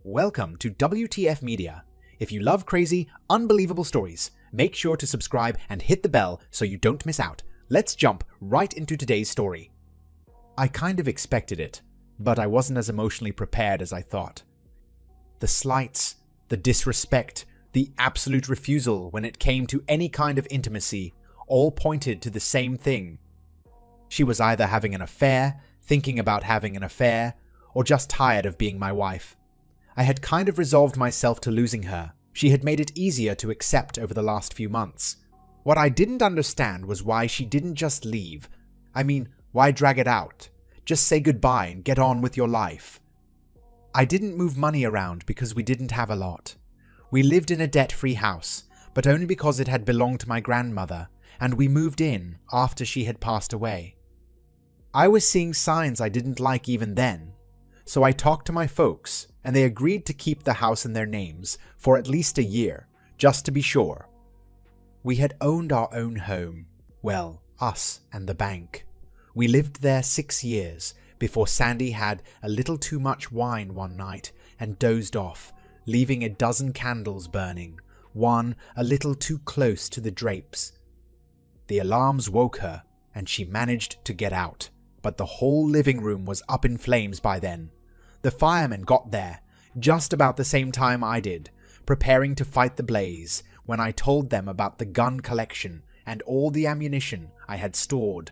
Welcome to WTF Media. If you love crazy, unbelievable stories, make sure to subscribe and hit the bell so you don't miss out. Let's jump right into today's story. I kind of expected it, but I wasn't as emotionally prepared as I thought. The slights, the disrespect, the absolute refusal when it came to any kind of intimacy all pointed to the same thing. She was either having an affair, thinking about having an affair, or just tired of being my wife. I had kind of resolved myself to losing her. She had made it easier to accept over the last few months. What I didn't understand was why she didn't just leave. I mean, why drag it out? Just say goodbye and get on with your life. I didn't move money around because we didn't have a lot. We lived in a debt-free house, but only because it had belonged to my grandmother, and we moved in after she had passed away. I was seeing signs I didn't like even then, so I talked to my folks, and they agreed to keep the house in their names for at least a year, just to be sure. We had owned our own home. Well, us and the bank. We lived there 6 years before Sandy had a little too much wine one night and dozed off, leaving a dozen candles burning, one a little too close to the drapes. The alarms woke her, and she managed to get out, but the whole living room was up in flames by then. The firemen got there, just about the same time I did, preparing to fight the blaze, when I told them about the gun collection and all the ammunition I had stored.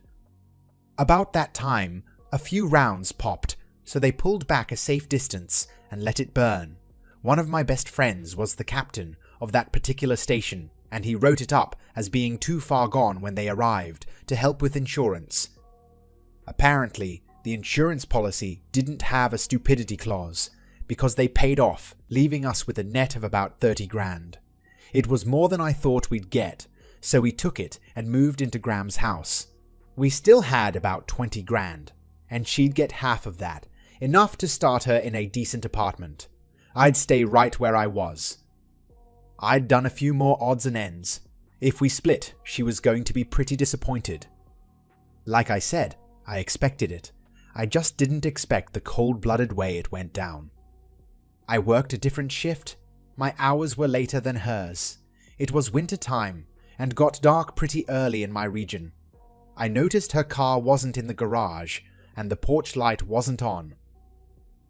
About that time, a few rounds popped, so they pulled back a safe distance and let it burn. One of my best friends was the captain of that particular station, and he wrote it up as being too far gone when they arrived to help with insurance. Apparently, the insurance policy didn't have a stupidity clause, because they paid off, leaving us with a net of about 30 grand. It was more than I thought we'd get, so we took it and moved into Graham's house. We still had about 20 grand, and she'd get half of that, enough to start her in a decent apartment. I'd stay right where I was. I'd done a few more odds and ends. If we split, she was going to be pretty disappointed. Like I said, I expected it. I just didn't expect the cold-blooded way it went down. I worked a different shift. My hours were later than hers. It was winter time, and got dark pretty early in my region. I noticed her car wasn't in the garage, and the porch light wasn't on.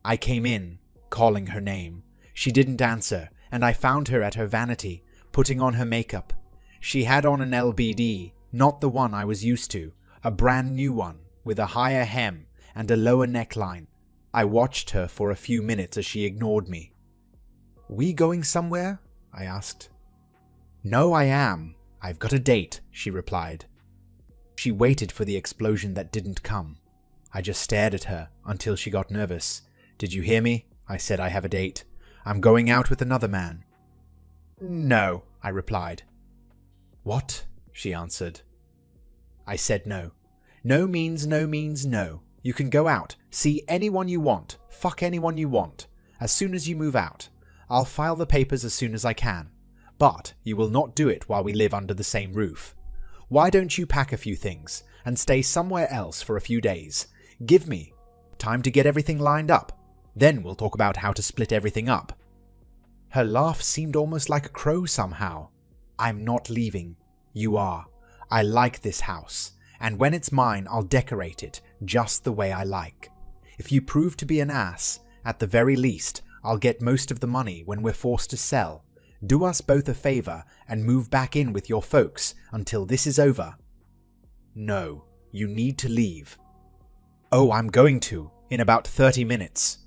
I came in, calling her name. She didn't answer, and I found her at her vanity, putting on her makeup. She had on an LBD, not the one I was used to, a brand new one, with a higher hem and a lower neckline. I watched her for a few minutes as she ignored me. "We going somewhere?" I asked. "No, I am. I've got a date," she replied. She waited for the explosion that didn't come. I just stared at her until she got nervous. "Did you hear me? I said I have a date. I'm going out with another man." "No," I replied. "What?" she answered. I said no. No means no means no. You can go out, see anyone you want, fuck anyone you want, as soon as you move out. I'll file the papers as soon as I can. But you will not do it while we live under the same roof. Why don't you pack a few things and stay somewhere else for a few days? Give me time to get everything lined up. Then we'll talk about how to split everything up. Her laugh seemed almost like a crow somehow. "I'm not leaving. You are. I like this house. And when it's mine, I'll decorate it just the way I like. If you prove to be an ass, at the very least, I'll get most of the money when we're forced to sell. Do us both a favor and move back in with your folks until this is over." "No, you need to leave." "Oh, I'm going to, in about 30 minutes.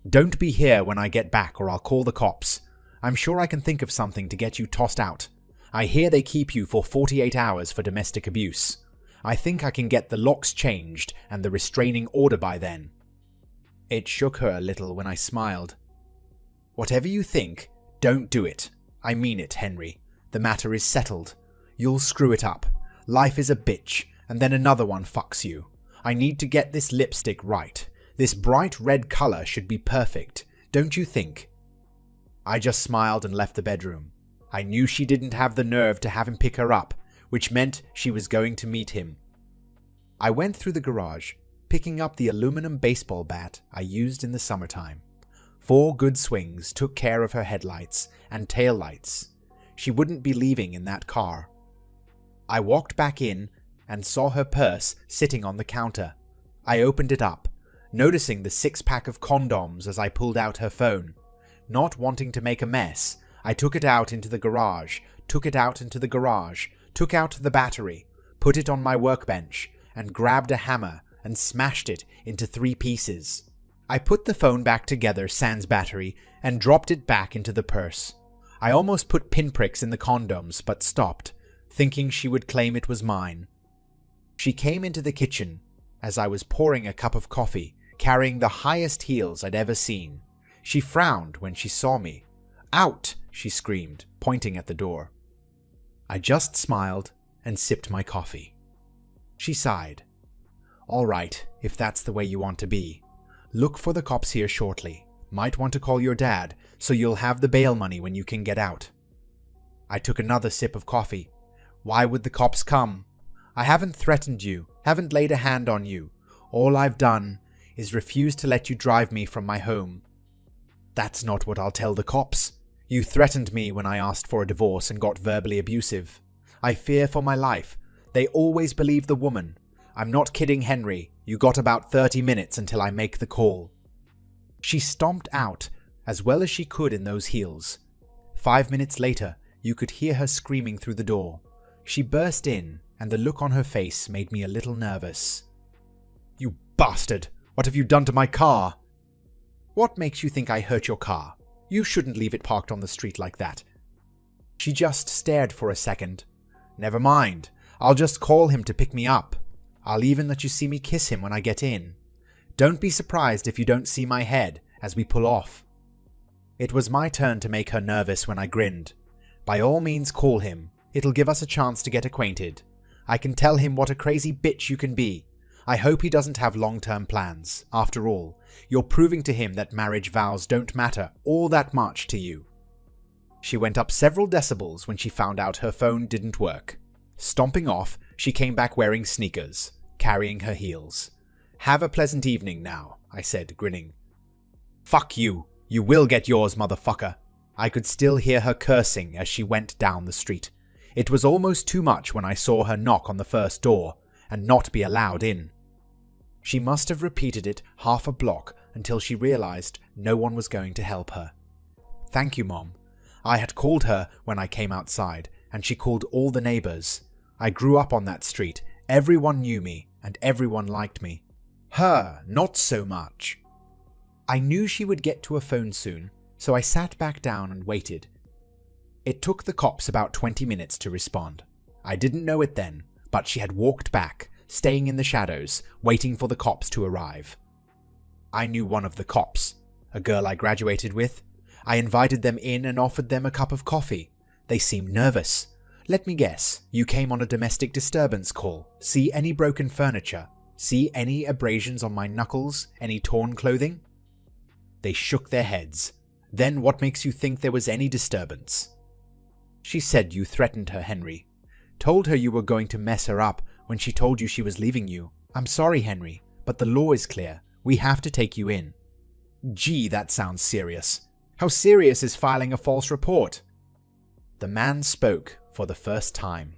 Don't be here when I get back or I'll call the cops. I'm sure I can think of something to get you tossed out. I hear they keep you for 48 hours for domestic abuse. I think I can get the locks changed and the restraining order by then." It shook her a little when I smiled. "Whatever you think, don't do it. I mean it, Henry. The matter is settled. You'll screw it up. Life is a bitch, and then another one fucks you. I need to get this lipstick right. This bright red color should be perfect, don't you think?" I just smiled and left the bedroom. I knew she didn't have the nerve to have him pick her up, which meant she was going to meet him. I went through the garage, picking up the aluminum baseball bat I used in the summertime. 4 good swings took care of her headlights and taillights. She wouldn't be leaving in that car. I walked back in and saw her purse sitting on the counter. I opened it up, noticing the 6-pack of condoms as I pulled out her phone. Not wanting to make a mess, I took it out into the garage, took out the battery, put it on my workbench, and grabbed a hammer and smashed it into 3 pieces. I put the phone back together sans battery and dropped it back into the purse. I almost put pinpricks in the condoms but stopped, thinking she would claim it was mine. She came into the kitchen as I was pouring a cup of coffee, carrying the highest heels I'd ever seen. She frowned when she saw me. "Out!" she screamed, pointing at the door. I just smiled and sipped my coffee. She sighed. "All right, if that's the way you want to be. Look for the cops here shortly. Might want to call your dad, so you'll have the bail money when you can get out." I took another sip of coffee. "Why would the cops come? I haven't threatened you, haven't laid a hand on you. All I've done is refuse to let you drive me from my home." "That's not what I'll tell the cops. You threatened me when I asked for a divorce and got verbally abusive. I fear for my life. They always believe the woman. I'm not kidding, Henry. You got about 30 minutes until I make the call." She stomped out as well as she could in those heels. 5 minutes later, you could hear her screaming through the door. She burst in, and the look on her face made me a little nervous. "You bastard! What have you done to my car?" "What makes you think I hurt your car? You shouldn't leave it parked on the street like that." She just stared for a second. "Never mind. I'll just call him to pick me up. I'll even let you see me kiss him when I get in. Don't be surprised if you don't see my head as we pull off." It was my turn to make her nervous when I grinned. "By all means call him. It'll give us a chance to get acquainted. I can tell him what a crazy bitch you can be. I hope he doesn't have long-term plans. After all, you're proving to him that marriage vows don't matter all that much to you." She went up several decibels when she found out her phone didn't work. Stomping off, she came back wearing sneakers, carrying her heels. "Have a pleasant evening now," I said, grinning. "Fuck you. You will get yours, motherfucker." I could still hear her cursing as she went down the street. It was almost too much when I saw her knock on the first door and not be allowed in. She must have repeated it half a block until she realized no one was going to help her. "Thank you, Mom." I had called her when I came outside, and she called all the neighbors. I grew up on that street. Everyone knew me, and everyone liked me. Her, not so much. I knew she would get to a phone soon, so I sat back down and waited. It took the cops about 20 minutes to respond. I didn't know it then, but she had walked back, staying in the shadows, waiting for the cops to arrive. I knew one of the cops, a girl I graduated with. I invited them in and offered them a cup of coffee. They seemed nervous. "Let me guess, you came on a domestic disturbance call. See any broken furniture? See any abrasions on my knuckles? Any torn clothing?" They shook their heads. "Then what makes you think there was any disturbance?" "She said you threatened her, Henry. Told her you were going to mess her up when she told you she was leaving you. I'm sorry, Henry, but the law is clear. We have to take you in." "Gee, that sounds serious. How serious is filing a false report?" The man spoke for the first time.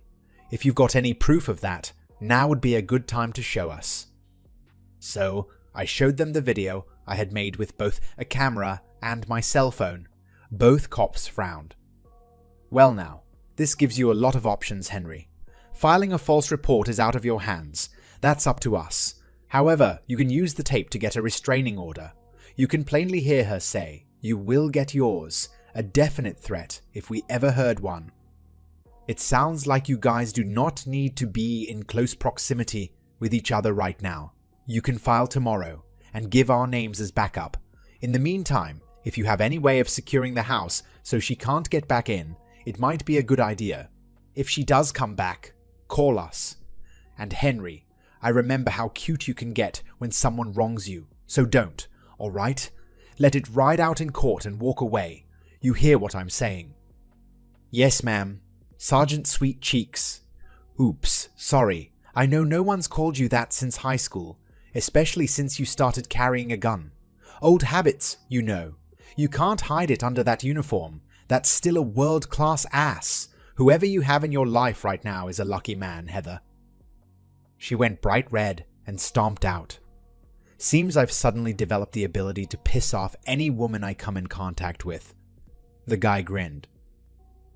"If you've got any proof of that, now would be a good time to show us." So I showed them the video I had made with both a camera and my cell phone. Both cops frowned. "Well now, this gives you a lot of options, Henry. Filing a false report is out of your hands. That's up to us. However, you can use the tape to get a restraining order. You can plainly hear her say, 'You will get yours,' a definite threat if we ever heard one. It sounds like you guys do not need to be in close proximity with each other right now. You can file tomorrow and give our names as backup. In the meantime, if you have any way of securing the house so she can't get back in, it might be a good idea. If she does come back, call us. And Henry, I remember how cute you can get when someone wrongs you, so don't, all right? Let it ride out in court and walk away. You hear what I'm saying?" "Yes, ma'am. Sergeant Sweet Cheeks." "Oops, sorry. I know no one's called you that since high school, especially since you started carrying a gun. Old habits, you know. You can't hide it under that uniform. That's still a world-class ass. Whoever you have in your life right now is a lucky man, Heather." She went bright red and stomped out. Seems I've suddenly developed the ability to piss off any woman I come in contact with. The guy grinned.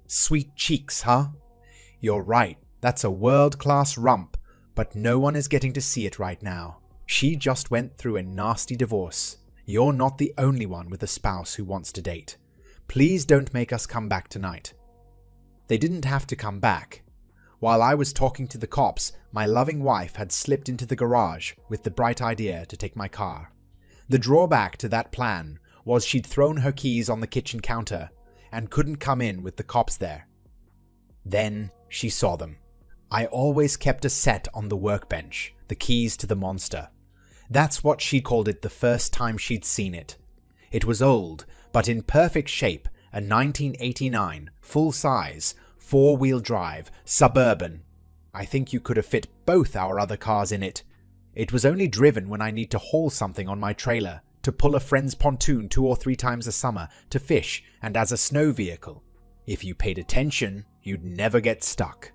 "Sweet cheeks, huh? You're right, that's a world-class rump, but no one is getting to see it right now. She just went through a nasty divorce. You're not the only one with a spouse who wants to date. Please don't make us come back tonight." They didn't have to come back. While I was talking to the cops, my loving wife had slipped into the garage with the bright idea to take my car. The drawback to that plan was she'd thrown her keys on the kitchen counter and couldn't come in with the cops there. Then she saw them. I always kept a set on the workbench, the keys to the monster. That's what she called it the first time she'd seen it. It was old, but in perfect shape, a 1989, full-size, four-wheel drive, suburban. I think you could have fit both our other cars in it. It was only driven when I need to haul something on my trailer, to pull a friend's pontoon 2 or 3 times a summer, to fish, and as a snow vehicle. If you paid attention, you'd never get stuck.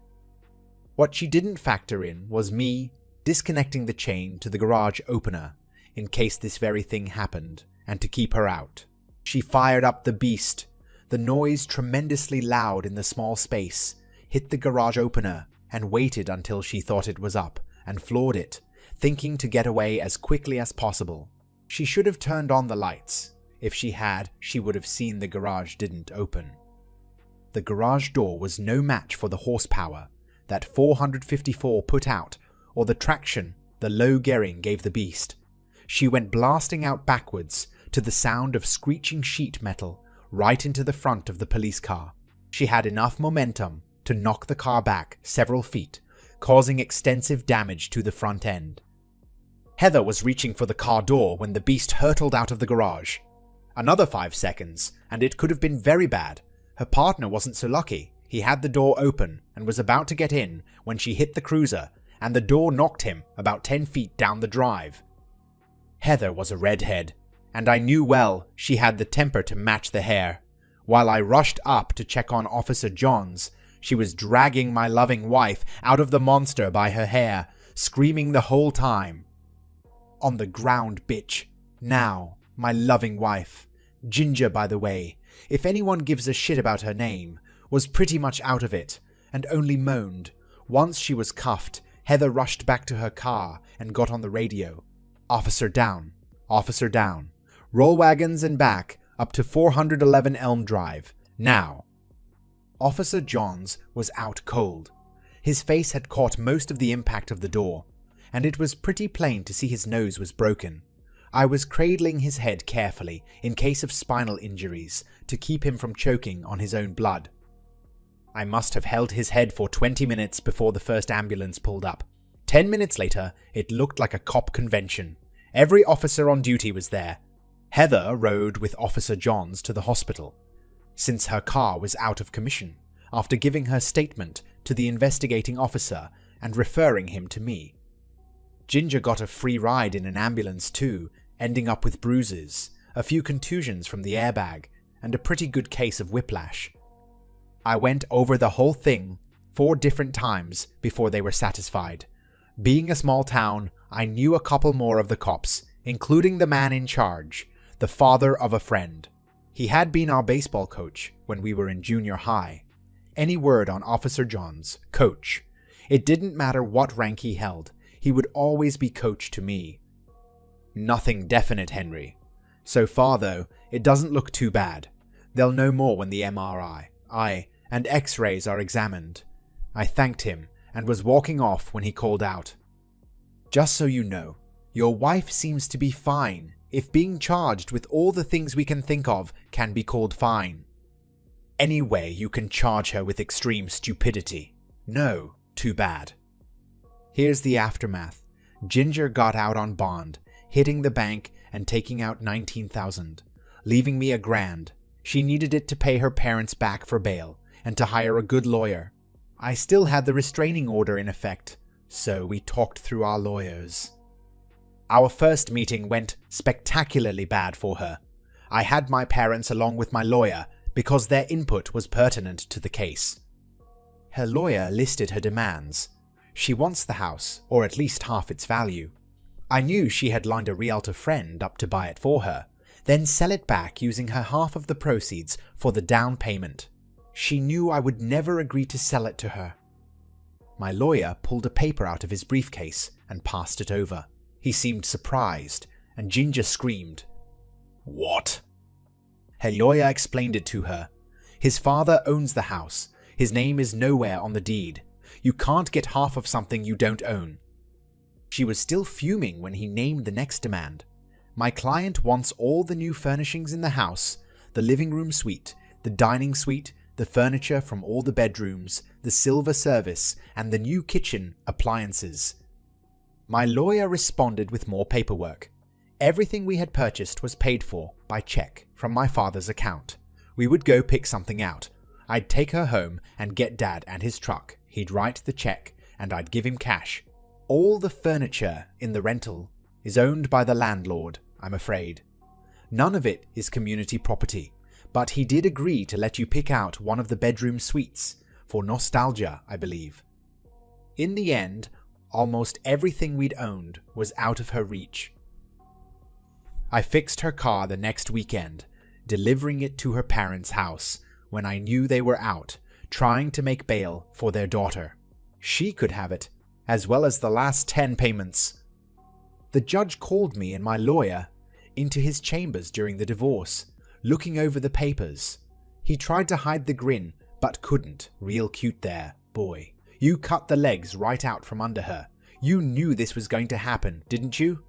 What she didn't factor in was me disconnecting the chain to the garage opener in case this very thing happened, and to keep her out. She fired up the beast. The noise, tremendously loud in the small space, hit the garage opener and waited until she thought it was up, and floored it, thinking to get away as quickly as possible. She should have turned on the lights. If she had, she would have seen the garage didn't open. The garage door was no match for the horsepower that 454 put out, or the traction the low gearing gave the beast. She went blasting out backwards to the sound of screeching sheet metal right into the front of the police car. She had enough momentum to knock the car back several feet, causing extensive damage to the front end. Heather was reaching for the car door when the beast hurtled out of the garage. Another 5 seconds, and it could have been very bad. Her partner wasn't so lucky. He had the door open and was about to get in when she hit the cruiser, and the door knocked him about 10 feet down the drive. Heather was a redhead, and I knew well she had the temper to match the hair. While I rushed up to check on Officer Johns, she was dragging my loving wife out of the monster by her hair, screaming the whole time. "On the ground, bitch. Now, my loving wife. Ginger, by the way, if anyone gives a shit about her name, was pretty much out of it, and only moaned. Once she was cuffed, Heather rushed back to her car and got on the radio. 'Officer down. Officer down. Roll wagons and back up to 411 Elm Drive. Now.' Officer Johns was out cold. His face had caught most of the impact of the door, and it was pretty plain to see his nose was broken. I was cradling his head carefully in case of spinal injuries to keep him from choking on his own blood. I must have held his head for 20 minutes before the first ambulance pulled up. 10 minutes later, it looked like a cop convention. Every officer on duty was there. Heather rode with Officer Johns to the hospital, since her car was out of commission, after giving her statement to the investigating officer and referring him to me. Ginger got a free ride in an ambulance too, ending up with bruises, a few contusions from the airbag, and a pretty good case of whiplash. I went over the whole thing 4 different times before they were satisfied. Being a small town, I knew a couple more of the cops, including the man in charge, the father of a friend. He had been our baseball coach when we were in junior high. Any word on Officer Johns, coach. It didn't matter what rank he held, he would always be coach to me. Nothing definite, Henry. So far, though, it doesn't look too bad. They'll know more when the MRI and X-rays are examined. I thanked him and was walking off when he called out, "Just so you know, your wife seems to be fine, if being charged with all the things we can think of can be called fine. Any way you can charge her with extreme stupidity. No, too bad." Here's the aftermath. Ginger got out on bond, hitting the bank and taking out $19,000, leaving me $1,000. She needed it to pay her parents back for bail and to hire a good lawyer. I still had the restraining order in effect, so we talked through our lawyers. Our first meeting went spectacularly bad for her. I had my parents along with my lawyer because their input was pertinent to the case. Her lawyer listed her demands. She wants the house, or at least half its value. I knew she had lined a realtor friend up to buy it for her, then sell it back using her half of the proceeds for the down payment. She knew I would never agree to sell it to her. My lawyer pulled a paper out of his briefcase and passed it over. He seemed surprised, and Ginger screamed. "What?" Her lawyer explained it to her. His father owns the house. His name is nowhere on the deed. You can't get half of something you don't own. She was still fuming when he named the next demand. My client wants all the new furnishings in the house, the living room suite, the dining suite, the furniture from all the bedrooms, the silver service, and the new kitchen appliances. My lawyer responded with more paperwork. Everything we had purchased was paid for by check from my father's account. We would go pick something out. I'd take her home and get Dad and his truck. He'd write the check and I'd give him cash. All the furniture in the rental is owned by the landlord, I'm afraid. None of it is community property, but he did agree to let you pick out one of the bedroom suites for nostalgia, I believe. In the end, almost everything we'd owned was out of her reach. I fixed her car the next weekend, delivering it to her parents' house when I knew they were out, trying to make bail for their daughter. She could have it, as well as the last 10 payments. The judge called me and my lawyer into his chambers during the divorce, looking over the papers. He tried to hide the grin, but couldn't. Real cute there, boy. You cut the legs right out from under her. You knew this was going to happen, didn't you?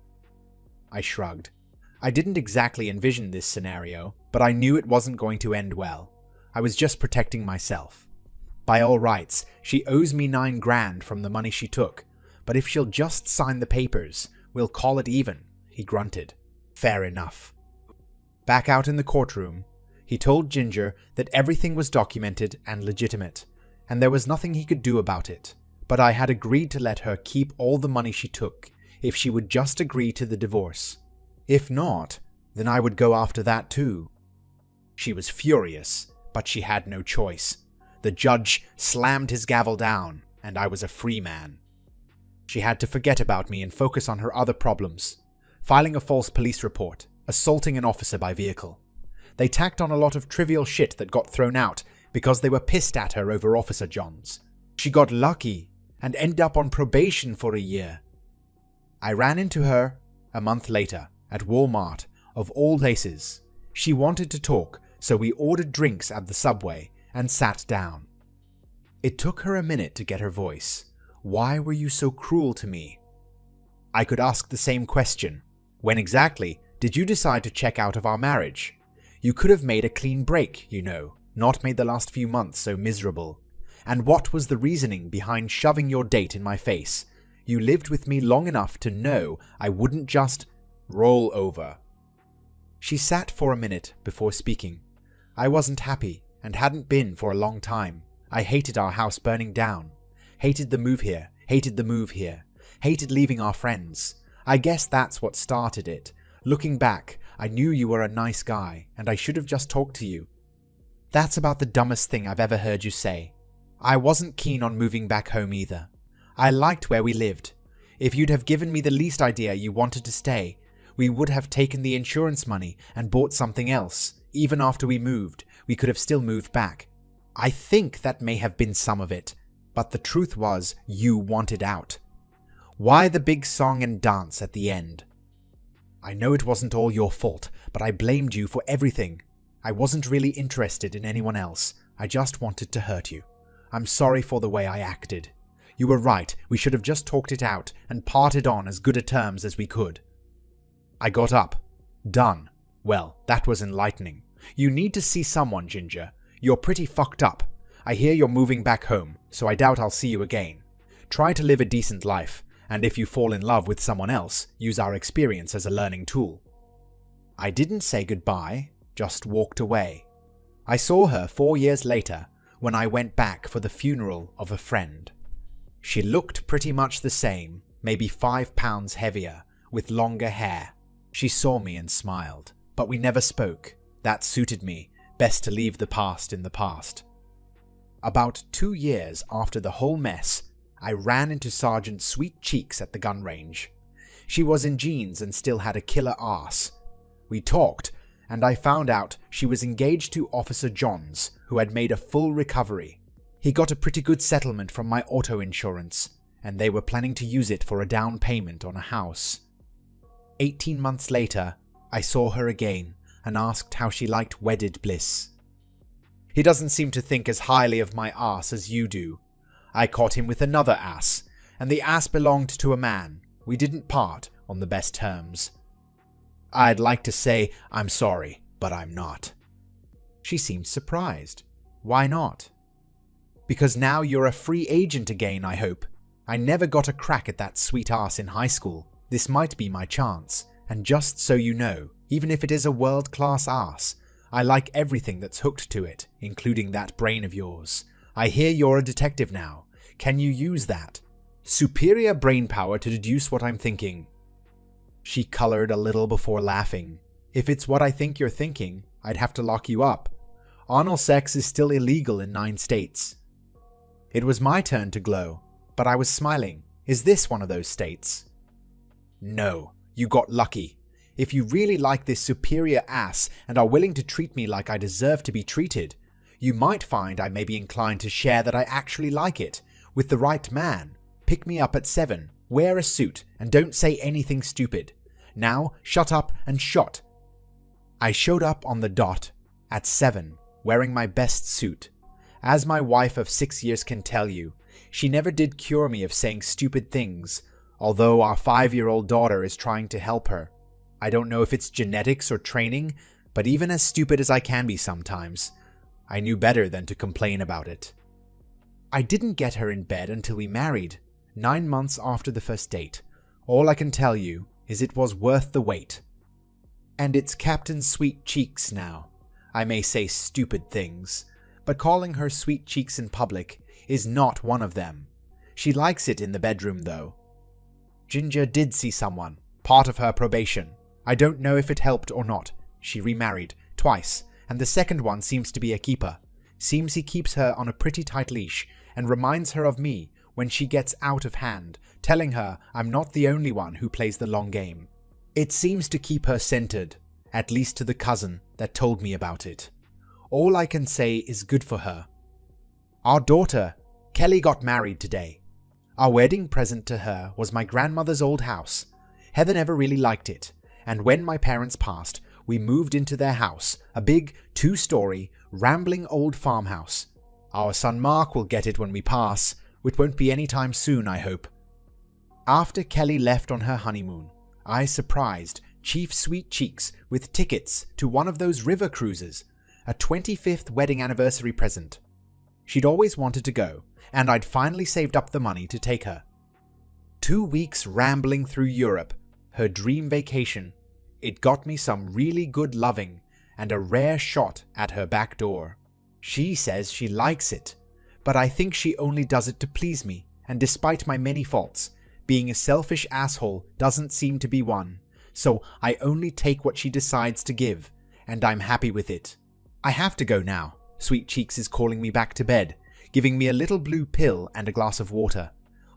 I shrugged. I didn't exactly envision this scenario, but I knew it wasn't going to end well. I was just protecting myself. By all rights, she owes me $9 grand from the money she took, but if she'll just sign the papers, we'll call it even, he grunted. Fair enough. Back out in the courtroom, he told Ginger that everything was documented and legitimate, and there was nothing he could do about it, but I had agreed to let her keep all the money she took if she would just agree to the divorce. If not, then I would go after that too. She was furious, but she had no choice. The judge slammed his gavel down, and I was a free man. She had to forget about me and focus on her other problems. Filing a false police report, assaulting an officer by vehicle. They tacked on a lot of trivial shit that got thrown out because they were pissed at her over Officer Johns. She got lucky and ended up on probation for a year. I ran into her a month later at Walmart, of all places. She wanted to talk, so we ordered drinks at the Subway and sat down. It took her a minute to get her voice. Why were you so cruel to me? I could ask the same question. When exactly did you decide to check out of our marriage? You could have made a clean break, you know, not made the last few months so miserable. And what was the reasoning behind shoving your date in my face? You lived with me long enough to know I wouldn't just roll over. She sat for a minute before speaking. I wasn't happy and hadn't been for a long time. I hated our house burning down. Hated the move here, hated the move here. Hated leaving our friends. I guess that's what started it. Looking back, I knew you were a nice guy and I should have just talked to you. That's about the dumbest thing I've ever heard you say. I wasn't keen on moving back home either. I liked where we lived. If you'd have given me the least idea you wanted to stay, we would have taken the insurance money and bought something else. Even after we moved, we could have still moved back. I think that may have been some of it, but the truth was you wanted out. Why the big song and dance at the end? I know it wasn't all your fault, but I blamed you for everything. I wasn't really interested in anyone else. I just wanted to hurt you. I'm sorry for the way I acted. You were right, we should have just talked it out and parted on as good a terms as we could. I got up. Done. Well, that was enlightening. You need to see someone, Ginger. You're pretty fucked up. I hear you're moving back home, so I doubt I'll see you again. Try to live a decent life, and if you fall in love with someone else, use our experience as a learning tool. I didn't say goodbye, just walked away. I saw her 4 years later when I went back for the funeral of a friend. She looked pretty much the same, maybe 5 pounds heavier, with longer hair. She saw me and smiled. but we never spoke. That suited me. Best to leave the past in the past. About 2 years after the whole mess, I ran into Sergeant Sweet Cheeks at the gun range. She was in jeans and still had a killer ass. We talked, and I found out she was engaged to Officer Johns, who had made a full recovery. He got a pretty good settlement from my auto insurance, and they were planning to use it for a down payment on a house. 18 months later, I saw her again and asked how she liked wedded bliss. He doesn't seem to think as highly of my ass as you do. I caught him with another ass, and the ass belonged to a man. We didn't part on the best terms. I'd like to say I'm sorry, but I'm not. She seemed surprised. Why not? Because now you're a free agent again, I hope. I never got a crack at that sweet ass in high school. This might be my chance, and just so you know, even if it is a world-class ass, I like everything that's hooked to it, including that brain of yours. I hear you're a detective now. Can you use that? Superior brain power to deduce what I'm thinking. She colored a little before laughing. If it's what I think you're thinking, I'd have to lock you up. Anal sex is still illegal in 9 states. It was my turn to glow, but I was smiling. Is this one of those states? No, you got lucky. If you really like this superior ass and are willing to treat me like I deserve to be treated, you might find I may be inclined to share that I actually like it. With the right man, pick me up at 7, wear a suit, and don't say anything stupid. Now, shut up and shot. I showed up on the dot at 7, wearing my best suit. As my wife of 6 years can tell you, she never did cure me of saying stupid things, although our 5-year-old daughter is trying to help her. I don't know if it's genetics or training, but even as stupid as I can be sometimes, I knew better than to complain about it. I didn't get her in bed until we married, 9 months after the first date. All I can tell you is it was worth the wait. And it's Captain Sweet Cheeks now. I may say stupid things, but calling her Sweet Cheeks in public is not one of them. She likes it in the bedroom though. Ginger did see someone, part of her probation. I don't know if it helped or not. She remarried twice, and the second one seems to be a keeper. Seems he keeps her on a pretty tight leash and reminds her of me when she gets out of hand, telling her I'm not the only one who plays the long game. It seems to keep her centered, at least to the cousin that told me about it. All I can say is good for her. Our daughter, Kelly, got married today. Our wedding present to her was my grandmother's old house. Heather never really liked it, and when my parents passed, we moved into their house, a big 2-story, rambling old farmhouse. Our son Mark will get it when we pass, which won't be any time soon, I hope. After Kelly left on her honeymoon, I surprised Chief Sweet Cheeks with tickets to one of those river cruises, a 25th wedding anniversary present. She'd always wanted to go, and I'd finally saved up the money to take her. 2 weeks rambling through Europe, her dream vacation. It got me some really good loving and a rare shot at her back door. She says she likes it, but I think she only does it to please me, and despite my many faults, being a selfish asshole doesn't seem to be one, so I only take what she decides to give, and I'm happy with it. I have to go now. Sweet Cheeks is calling me back to bed, giving me a little blue pill and a glass of water.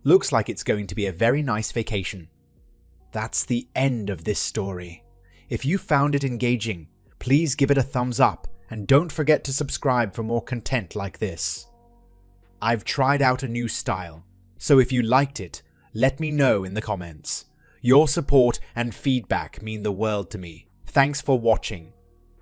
Looks like it's going to be a very nice vacation. That's the end of this story. If you found it engaging, please give it a thumbs up and don't forget to subscribe for more content like this. I've tried out a new style, so if you liked it, let me know in the comments. Your support and feedback mean the world to me. Thanks for watching.